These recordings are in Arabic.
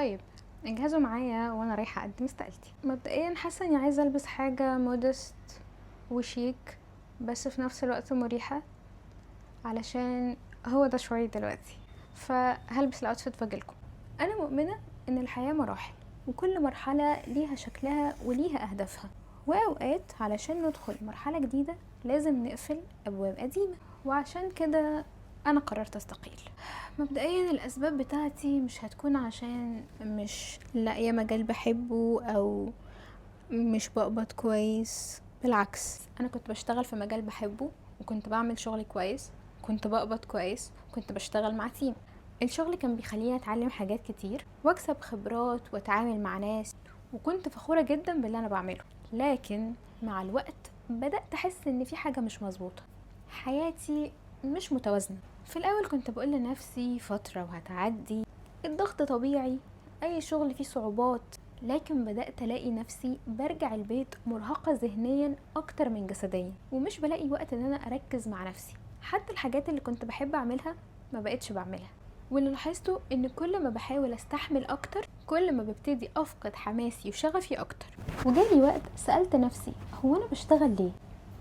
طيب، اجهزوا معايا وانا رايحه اقدم استقالتي. مبدئيا حاسه اني عايزه البس حاجه مودست وشيك، بس في نفس الوقت مريحه، علشان هو ده شويه دلوقتي. فهلبس الاوتفيت واجيلكم. انا مؤمنه ان الحياه مراحل، وكل مرحله ليها شكلها وليها اهدافها، واوقات علشان ندخل مرحله جديده لازم نقفل ابواب قديمه، وعشان كده انا قررت استقيل. مبدئيا الاسباب بتاعتي مش هتكون عشان مش لاقيه مجال بحبه او مش بقبض كويس. بالعكس، انا كنت بشتغل في مجال بحبه وكنت بعمل شغل كويس، كنت بقبض كويس، كنت بشتغل مع تيم. الشغل كان بيخليني اتعلم حاجات كتير واكسب خبرات واتعامل مع ناس، وكنت فخورة جدا باللي انا بعمله. لكن مع الوقت بدأت احس ان في حاجة مش مظبوطة، حياتي مش متوازنة. في الاول كنت بقول لنفسي فترة وهتعدي، الضغط طبيعي، اي شغل فيه صعوبات. لكن بدأت الاقي نفسي برجع البيت مرهقة ذهنيا اكتر من جسديا، ومش بلاقي وقت ان انا اركز مع نفسي. حتى الحاجات اللي كنت بحب اعملها ما بقتش بعملها. واللي لاحظته ان كل ما بحاول استحمل اكتر، كل ما ببتدي افقد حماسي وشغفي اكتر. وجالي وقت سألت نفسي، هو انا بشتغل ليه؟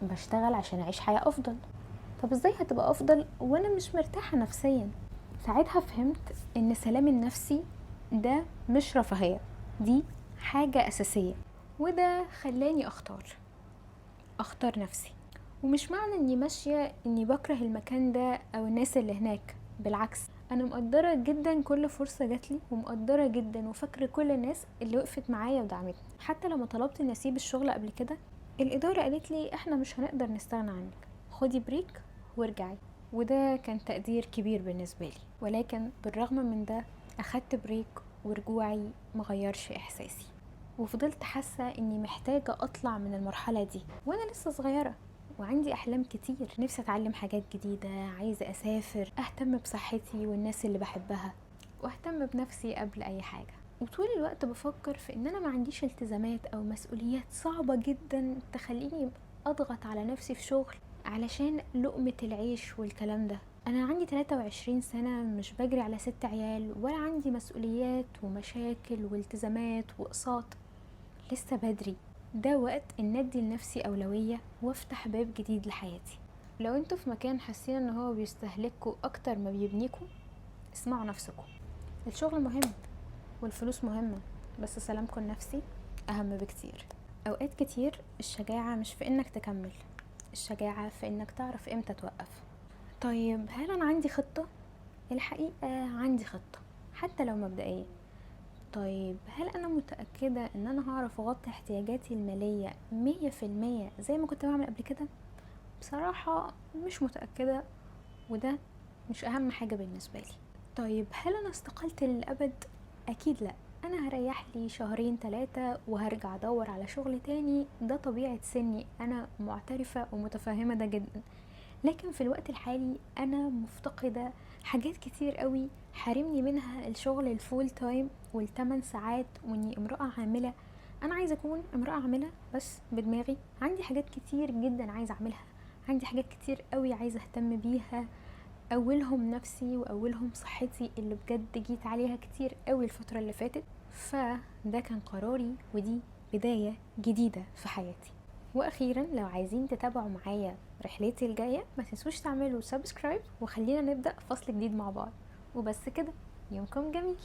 بشتغل عشان اعيش حياة افضل. طب ازاي هتبقى افضل وانا مش مرتاحة نفسيا؟ ساعتها فهمت ان سلام النفسي ده مش رفاهية، دي حاجة اساسية. وده خلاني اختار نفسي. ومش معنى اني ماشية اني بكره المكان ده او الناس اللي هناك، بالعكس، انا مقدرة جدا كل فرصة جاتلي، ومقدرة جدا وفاكرة كل الناس اللي وقفت معايا ودعمتني. حتى لما طلبت اني اسيب الشغل قبل كده، الادارة قالت لي احنا مش هنقدر نستغنى عنك، خدي بريك وارجعي. وده كان تقدير كبير بالنسبة لي. ولكن بالرغم من ده اخدت بريك، ورجوعي مغيرش احساسي، وفضلت حاسة اني محتاجة اطلع من المرحلة دي وانا لسه صغيرة، وعندي احلام كتير. نفسي اتعلم حاجات جديدة، عايزة اسافر، اهتم بصحتي والناس اللي بحبها، واهتم بنفسي قبل اي حاجة. وطول الوقت بفكر في ان انا ما عنديش التزامات او مسؤوليات صعبة جدا تخليني اضغط على نفسي في شغل علشان لقمة العيش والكلام ده. انا عندي 23 سنة، مش بجري على 6 عيال، ولا عندي مسؤوليات ومشاكل والتزامات واقساط. لسه بدري، ده وقت ان ادي لنفسي اولوية وافتح باب جديد لحياتي. لو انتوا في مكان حاسين ان هو بيستهلكوا اكتر ما بيبنيكوا، اسمعوا نفسكم. الشغل مهم والفلوس مهمة، بس سلامكم النفسي اهم بكتير. اوقات كتير الشجاعة مش في انك تكمل، الشجاعة في انك تعرف امتى توقف. طيب، هل انا عندي خطة؟ الحقيقة عندي خطة، حتى لو مبدئية. طيب، هل انا متأكدة ان انا هعرف اغطي احتياجاتي المالية 100% زي ما كنت بعمل قبل كده؟ بصراحة مش متأكدة، وده مش اهم حاجة بالنسبة لي. طيب، هل انا استقلت للأبد؟ اكيد لا. انا هريح لي شهرين 3 وهرجع ادور على شغل تاني، ده طبيعة سني، انا معترفة ومتفهمة ده جدا. لكن في الوقت الحالي انا مفتقدة حاجات كتير قوي حارمني منها الشغل الفول تايم وال8 ساعات، واني امرأة عاملة. انا عايزة اكون امرأة عاملة بس بدماغي، عندي حاجات كتير جدا عايزة اعملها، عندي حاجات كتير قوي عايزة اهتم بيها. اولهم نفسي واولهم صحتي اللي بجد جيت عليها كتير قوي الفترة اللي فاتت. فده كان قراري، ودي بداية جديدة في حياتي. واخيرا، لو عايزين تتابعوا معايا رحلتي الجاية، ما تنسوش تعملوا سبسكرايب، وخلينا نبدأ فصل جديد مع بعض. وبس كده، يومكم جميل.